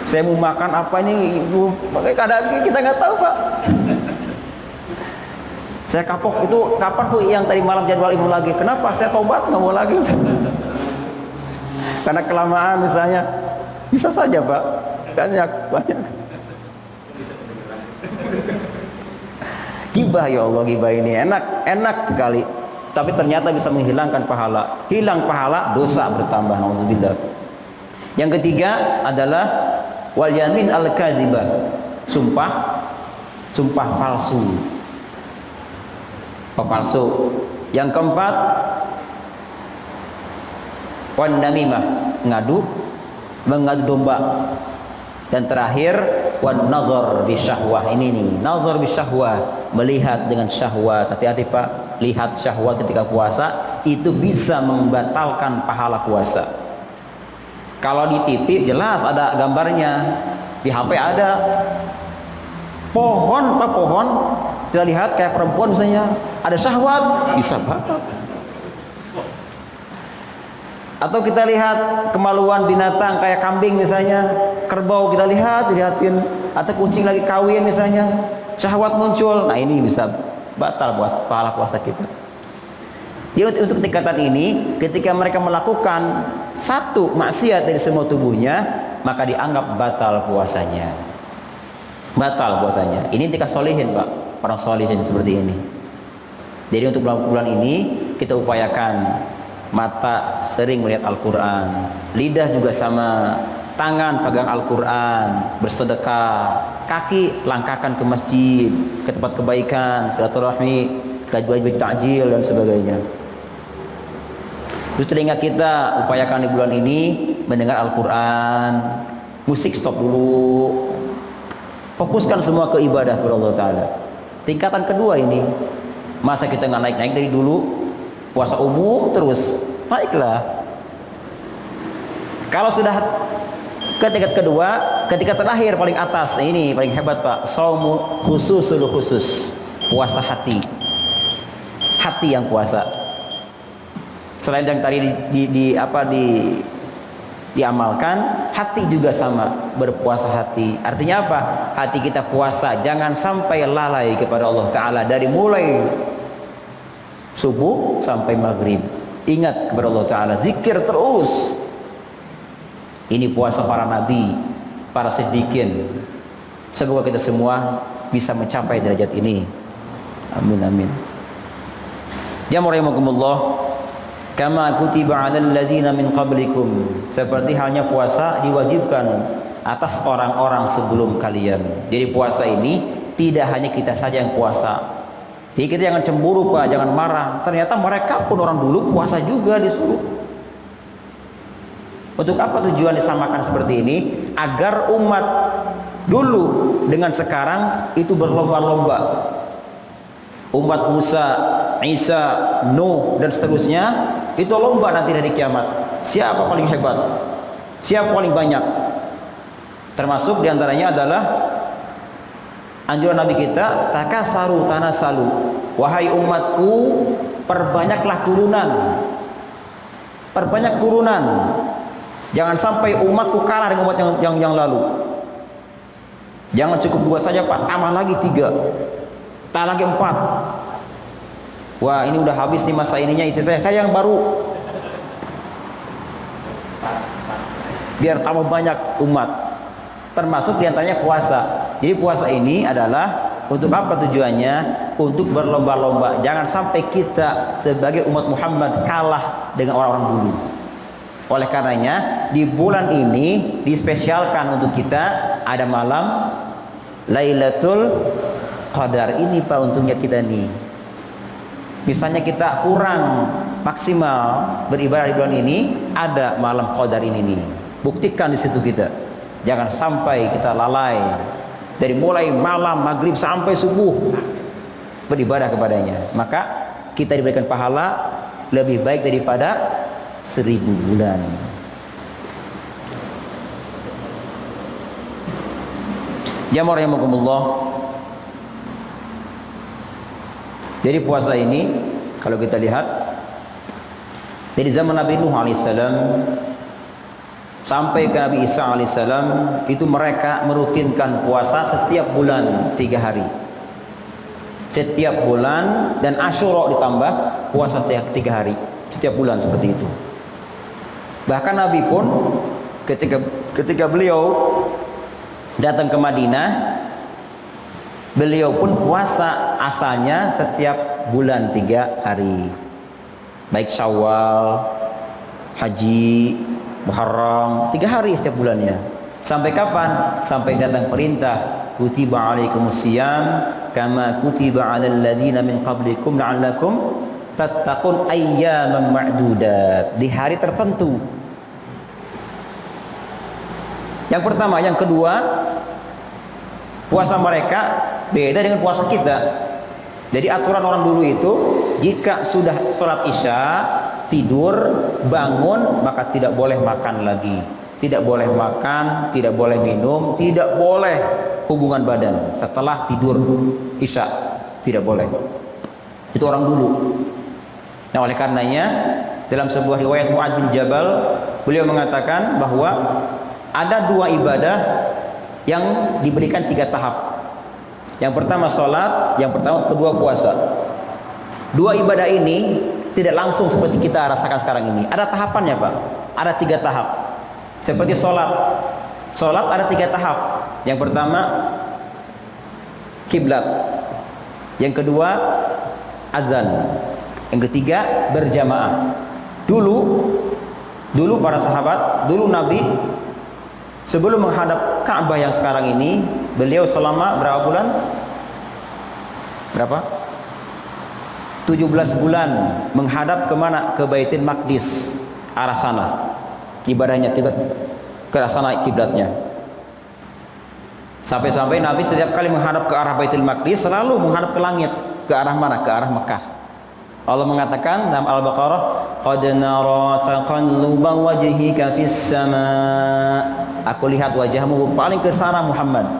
Saya mau makan apa ini, kadang kita nggak tahu Pak. Saya kapok itu kapan tuh yang tadi malam jadwal imam lagi? Kenapa? Saya tobat nggak mau lagi. Karena kelamaan misalnya, bisa saja Pak. Banyak. Gibah ya Allah, gibah ini enak sekali. tapi ternyata bisa menghilangkan pahala. Hilang pahala, dosa bertambah. Nauzubillah. Yang ketiga adalah wal yamin al kadzibah, sumpah palsu. Palsu. Yang keempat, wan namimah, mengadu domba. Dan terakhir, wan nazar bisyahwah. Ini nih, nazar bisyahwah, melihat dengan syahwat. Hati-hati Pak, lihat syahwat ketika puasa itu bisa membatalkan pahala puasa. Kalau di TV jelas ada gambarnya, di HP ada. Pohon, kita lihat kayak perempuan misalnya, ada syahwat, bisa batal. Atau kita lihat kemaluan binatang kayak kambing misalnya, kerbau kita lihatin, atau kucing lagi kawin misalnya, syahwat muncul. Nah, ini bisa batal pahala puasa kita. Jadi untuk tingkatan ini, ketika mereka melakukan satu maksiat dari semua tubuhnya, maka dianggap batal puasanya. Batal puasanya. Ini tingkat solihin Pak, orang solihin seperti ini. Jadi untuk bulan ini kita upayakan mata sering melihat Al-Quran, lidah juga sama, tangan pegang Al-Quran, bersedekah, kaki langkahkan ke masjid, ke tempat kebaikan, silaturahmi, wajib takjil dan sebagainya. Terus telinga kita upayakan di bulan ini mendengar Al-Quran, musik stop dulu, fokuskan semua ke ibadah kepada Allah Ta'ala. Tingkatan kedua ini, masa kita nggak naik-naik dari dulu, puasa umum terus, naiklah. Kalau sudah ke tingkat kedua, ketika terakhir paling atas, ini paling hebat Pak, saumu khususul khusus, puasa hati yang puasa. Selain yang tadi diamalkan, hati juga sama, berpuasa hati. Artinya apa? Hati kita puasa, jangan sampai lalai kepada Allah Ta'ala dari mulai subuh sampai maghrib. Ingat kepada Allah Ta'ala, zikir terus. Ini puasa para nabi, para siddiqin. Semoga kita semua bisa mencapai derajat ini. Amin amin. Ya rahimakumullah, kama kutiba 'alal ladzina min qablikum, seperti halnya puasa diwajibkan atas orang-orang sebelum kalian. Jadi puasa ini tidak hanya kita saja yang puasa. Jadi kita jangan cemburu Pak, jangan marah. Ternyata mereka pun orang dulu puasa juga disuruh. Untuk apa tujuan disamakan seperti ini? Agar umat dulu dengan sekarang itu berlomba-lomba. Umat Musa, Isa, Nuh dan seterusnya itu lomba nanti dari kiamat. Siapa paling hebat? Siapa paling banyak? Termasuk diantaranya adalah anjuran Nabi kita, takasaru tanasalu, wahai umatku, perbanyaklah turunan. Perbanyak turunan. Jangan sampai umatku kalah dengan umat yang lalu. Jangan cukup 2 saja Pak, tambah lagi 3. Tak lagi 4. Wah, ini udah habis nih masa ininya, istri saya cari yang baru. Biar tambah banyak umat. Termasuk diantaranya puasa. Jadi puasa ini adalah untuk apa tujuannya? Untuk berlomba-lomba. Jangan sampai kita sebagai umat Muhammad kalah dengan orang-orang dulu. Oleh karenanya di bulan ini dispesialkan untuk kita ada malam Lailatul Qadar. Ini Pak untungnya kita nih. Misalnya kita kurang maksimal beribadah di bulan ini, ada malam Qadar ini nih. Buktikan di situ kita. Jangan sampai kita lalai dari mulai malam maghrib sampai subuh beribadah kepadanya. Maka kita diberikan pahala lebih baik daripada 1000 bulan. Jamaah rahimakumullah. Jadi puasa ini kalau kita lihat dari zaman Nabi Nuh alaihissalam sampai ke Nabi Isa alaihissalam, itu mereka merutinkan puasa setiap bulan 3 hari. Setiap bulan, dan Asyura ditambah puasa 3 hari setiap bulan seperti itu. Bahkan Nabi pun ketika beliau datang ke Madinah, beliau pun puasa asalnya setiap bulan 3 hari. baik Syawal, Haji, Muharram, 3 hari setiap bulannya. Sampai kapan? Sampai datang perintah kutiba alaikumusiyam kama kutiba alal ladzina min qablikum la'allakum tattaqun ayyaman ma'dudat, di hari tertentu. Yang pertama, yang kedua, puasa mereka beda dengan puasa kita. Jadi aturan orang dulu itu, jika sudah sholat isya, tidur, bangun, maka tidak boleh makan lagi, tidak boleh makan, tidak boleh minum, tidak boleh hubungan badan setelah tidur isya, tidak boleh. Itu orang dulu. Nah, oleh karenanya dalam sebuah riwayat Mu'adz bin Jabal, beliau mengatakan bahwa ada 2 ibadah yang diberikan 3 tahap. Yang pertama sholat, yang kedua puasa. 2 ibadah ini tidak langsung seperti kita rasakan sekarang ini. Ada tahapannya, Pak. Ada 3 tahap. Seperti sholat. Sholat ada 3 tahap. Yang pertama kiblat. Yang kedua azan. Yang ketiga berjamaah. Dulu para sahabat, dulu Nabi sebelum menghadap Ka'bah yang sekarang ini, beliau selama berapa bulan? Berapa? 17 bulan menghadap kemana? Ke Baitul Maqdis, arah sana. Ibadahnya kiblat, ke arah sana kiblatnya. Sampai-sampai Nabi setiap kali menghadap ke arah Baitul Maqdis selalu menghadap ke langit. Ke arah mana? Ke arah Mekah. Allah mengatakan dalam Al-Baqarah, "Qad nara taqalluba wajhika fis sama." Aku lihat wajahmu paling ke sana Muhammad.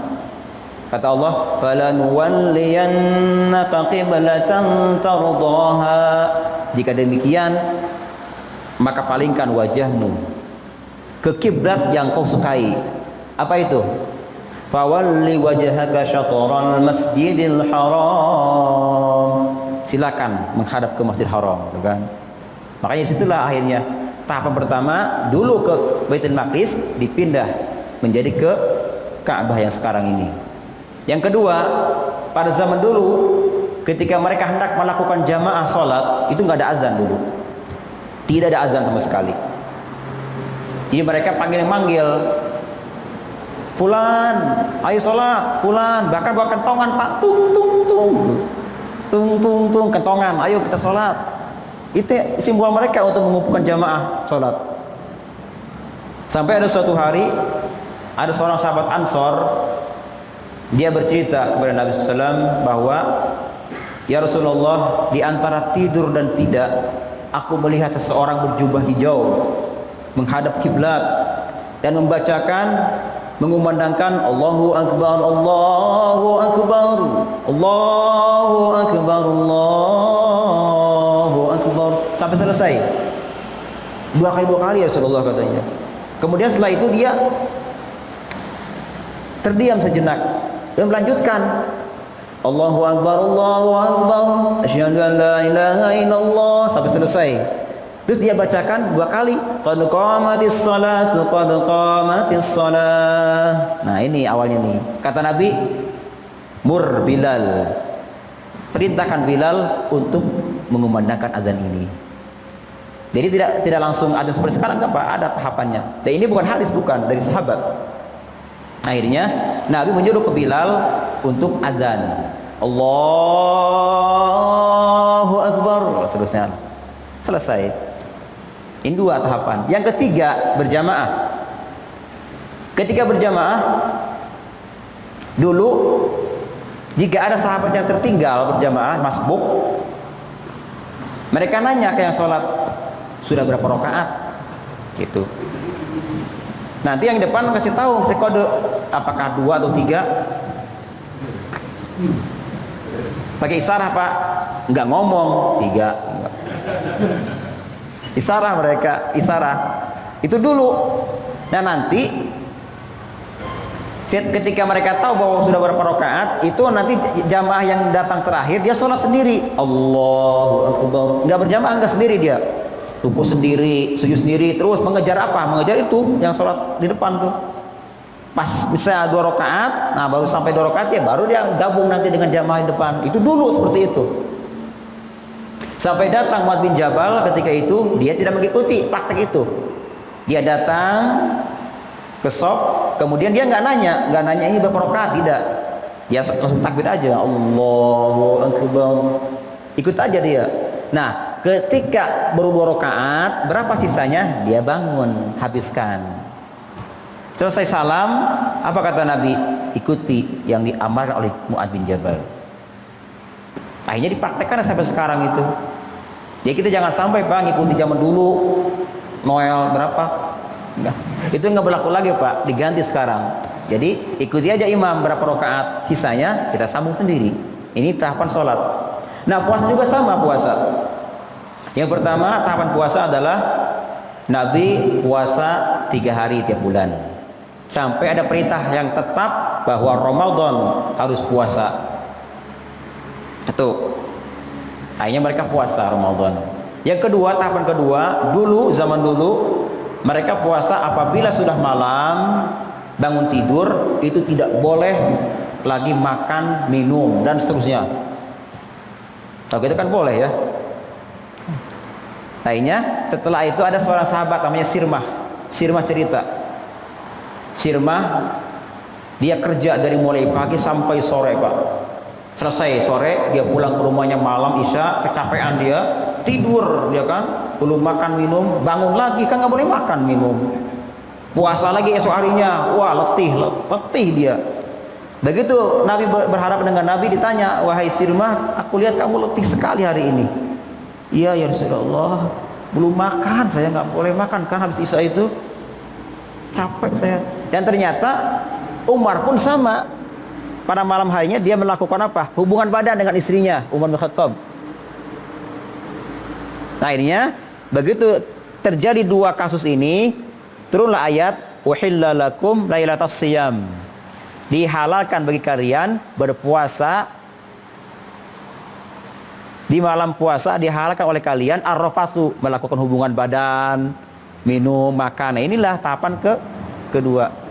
Kata Allah, "Falanuwalliyannaka qiblatan tardaha." Jika demikian, maka palingkan wajahmu ke kiblat yang kau sukai. Apa itu? Fawalli wajhaka syatral masjidil haram. Silakan menghadap ke Masjidil Haram, kan? Makanya situlah akhirnya tahapan pertama, dulu ke Baitul Maqdis, dipindah menjadi ke Ka'bah yang sekarang ini. Yang kedua, pada zaman dulu ketika mereka hendak melakukan jamaah sholat, itu nggak ada azan dulu, tidak ada azan sama sekali. Ini mereka manggil, "Fulan, ayo sholat, Fulan," bahkan bawa kentongan, Pak, tung kentongan, ayo kita sholat. Itu simbol mereka untuk mengumpulkan jamaah sholat. Sampai ada suatu hari, ada seorang sahabat Ansor, dia bercerita kepada Nabi SAW bahwa, "Ya Rasulullah, di antara tidur dan tidak, aku melihat seseorang berjubah hijau menghadap kiblat dan membacakan, mengumandangkan Allahu Akbar, Allahu Akbar, Allahu Akbar, Allahu Akbar," sampai selesai. 2 kali ya Rasulullah katanya. Kemudian setelah itu dia terdiam sejenak dan melanjutkan Allahu Akbar, Allahu Akbar, asyhadu an la ilaha illallah, sampai selesai. Terus dia bacakan 2 kali, qad qamatis salatu, qad qamatis salah. Nah, ini awalnya nih. Kata Nabi, "Mur Bilal." Perintahkan Bilal untuk mengumandangkan azan ini. Jadi tidak langsung azan seperti sekarang, enggak, Pak, ada tahapannya. Dan ini bukan hadis, bukan dari sahabat. Akhirnya Nabi menyuruh ke Bilal untuk azan. Allahu Akbar, seterusnya. Selesai. Ini 2 tahapan. Yang ketiga, berjamaah. Ketika berjamaah, dulu jika ada sahabat yang tertinggal berjamaah masbuk, mereka nanya ke yang sholat, "Sudah berapa rakaat?" Gitu. Nanti yang depan kasih tahu, kasih kode, apakah 2 atau 3. Pakai isyarat, Pak. Enggak ngomong, 3. Enggak. Isyarat mereka, isyarat. Itu dulu. Nah, nanti ketika mereka tahu bahwa sudah berapa rakaat, itu nanti jamaah yang datang terakhir dia sholat sendiri. Allahu Akbar. Enggak berjamaah, enggak sendiri dia. Ruku sendiri, sujud sendiri, terus mengejar apa? Mengejar itu yang sholat di depan tuh. Pas bisa 2 rakaat, nah baru sampai 2 rakaat ya baru dia gabung nanti dengan jamaah di depan. Itu dulu seperti itu. Sampai datang Mu'adz bin Jabal, ketika itu dia tidak mengikuti praktek itu. Dia datang ke shaf, kemudian dia nggak nanya ini berapa rakaat, tidak. Dia langsung takbir aja, Allahu Akbar. Ikut aja dia. Nah, ketika baru 2 rakaat, berapa sisanya? Dia bangun, habiskan. Selesai salam, apa kata Nabi? Ikuti yang diamarkan oleh Mu'adz bin Jabal. Akhirnya dipraktekkan sampai sekarang itu. Ya kita jangan sampai Pak ngikuti zaman dulu Noel berapa. Enggak. Itu nggak berlaku lagi Pak, diganti sekarang. Jadi ikuti aja imam berapa rakaat, sisanya kita sambung sendiri. Ini tahapan sholat. Nah puasa juga sama puasa. Yang pertama tahapan puasa adalah Nabi puasa 3 hari tiap bulan. Sampai ada perintah yang tetap bahwa Ramadan harus puasa. Itu akhirnya mereka puasa Ramadan. Yang kedua, tahapan kedua, zaman dulu mereka puasa apabila sudah malam, bangun tidur, itu tidak boleh lagi makan, minum dan seterusnya. Kalau itu kan boleh ya. Akhirnya setelah itu ada seorang sahabat namanya Sirmah cerita. Sirmah dia kerja dari mulai pagi sampai sore Pak. Selesai sore dia pulang ke rumahnya malam isya, kecapean dia, tidur dia kan, belum makan minum, bangun lagi kan nggak boleh makan minum, puasa lagi esok harinya, wah letih dia. Begitu Nabi berharap dengan Nabi, ditanya, wahai Sirmah, aku lihat kamu letih sekali hari ini. Iya ya Rasulullah, belum makan, saya nggak boleh makan kan habis isya itu, capek saya. Dan ternyata Umar pun sama. Pada malam harinya dia melakukan apa? Hubungan badan dengan istrinya, Umar bin Khattab. Nah, akhirnya begitu terjadi 2 kasus ini, turunlah ayat uhilla lakum lailatas siyam. Dihalalkan bagi kalian berpuasa di malam puasa, dihalalkan oleh kalian ar-rafatsu, melakukan hubungan badan, minum, makan. Nah, inilah tahapan kedua.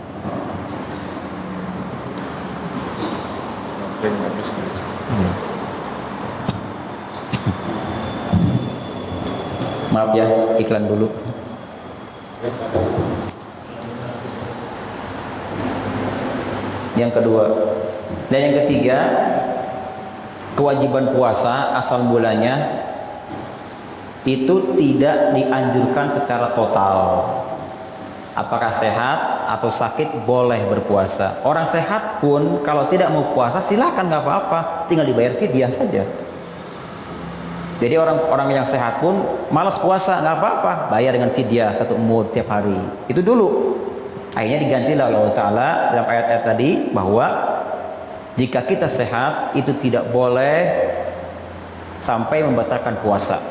Maaf ya, iklan dulu. Yang kedua dan yang ketiga, kewajiban puasa asal mulanya itu tidak dianjurkan secara total. Apakah sehat atau sakit boleh berpuasa. Orang sehat pun kalau tidak mau puasa silakan, nggak apa-apa, tinggal dibayar fidyah saja. Jadi orang yang sehat pun malas puasa, nggak apa-apa, bayar dengan fidyah 1 umur tiap hari. Itu dulu. Akhirnya digantilah oleh Allah Ta'ala dalam ayat-ayat tadi bahwa jika kita sehat itu tidak boleh sampai membatalkan puasa.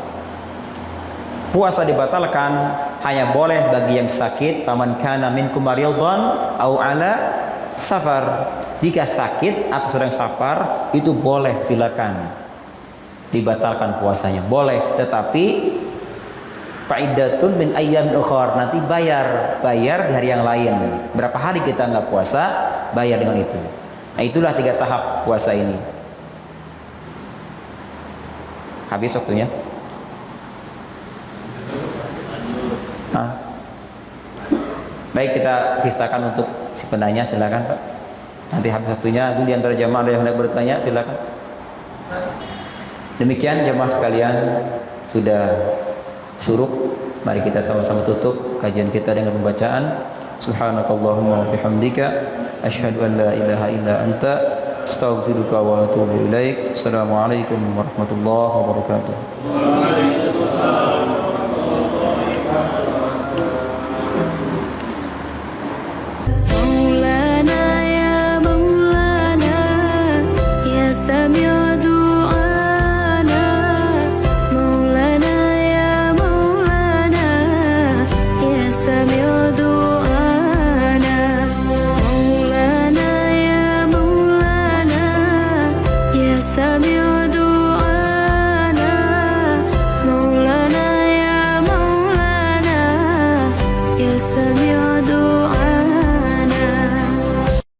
Puasa dibatalkan hanya boleh bagi yang sakit, faman kana minkum maridan au ala safar. Jika sakit atau sedang safar itu boleh, silakan dibatalkan puasanya, boleh, tetapi faidatun min ayyam ukhar, nanti bayar di hari yang lain. Berapa hari kita nggak puasa, bayar dengan itu. Nah, itulah 3 tahap puasa ini. Habis waktunya. Nah. Baik, kita sisakan untuk si penanya, silakan Pak. Nanti habis waktunya, itu di antara jamaah ada yang hendak bertanya, silakan. Demikian jamaah sekalian, sudah syuruk. Mari kita sama-sama tutup kajian kita dengan pembacaan Subhanakallahumma wa bihamdika asyhadu an la ilaha illa anta astaghfiruka wa atubu ilaik. Assalamualaikum warahmatullahi wabarakatuh.
سميع دعاء